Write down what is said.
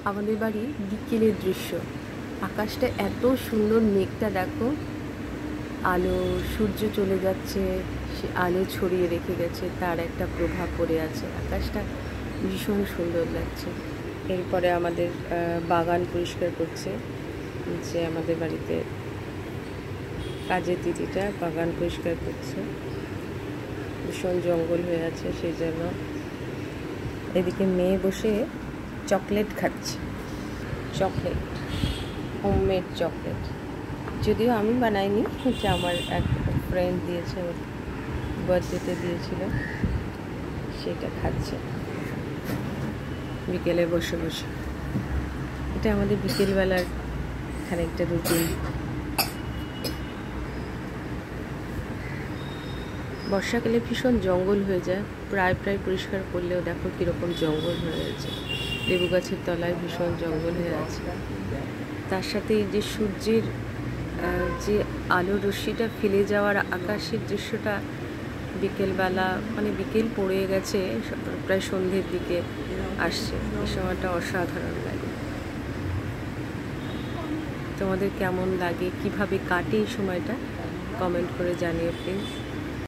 আমাদের বাড়ি বিকেলের দৃশ্য। আকাশটা এত সুন্দর, মেঘটা দেখো, আলো, সূর্য চলে যাচ্ছে, সে আলো ছড়িয়ে রেখে গেছে, তার একটা প্রভাব পড়ে আছে। আকাশটা ভীষণ সুন্দর লাগছে। এরপরে আমাদের বাগান পরিষ্কার করছে, যে আমাদের বাড়িতে কাজের দিদিটা বাগান পরিষ্কার করছে। ভীষণ জঙ্গল হয়ে আছে, সেই জন্য। এদিকে মেয়ে বসে চকলেট খাচ্ছে, চকলেট, হোমমেড চকলেট, যদিও আমি বানাইনি, এটা আমার এক ফ্রেন্ড দিয়েছে, আমার বার্থডেতে দিয়েছিল, সেটা খাচ্ছে বিকেলে বসে বসে। এটা আমাদের বিকেলবেলার খানিকটা রুটিন। বর্ষাকালে ভীষণ জঙ্গল হয়ে যায়, প্রায় পরিষ্কার করলেও দেখো কীরকম জঙ্গল হয়ে আছে। লেবু গাছের তলায় ভীষণ জঙ্গল হয়ে আছে। তার সাথে এই যে সূর্যের যে আলো রশ্মিটা ফেলে যাওয়ার আকাশের দৃশ্যটা বিকেলবেলা, মানে বিকেল পড়ে গেছে, প্রায় সন্ধ্যের দিকে আসছে, এই সময়টা অসাধারণ লাগে। তোমাদের কেমন লাগে, কিভাবে কাটে এই সময়টা, কমেন্ট করে জানিও প্লিজ।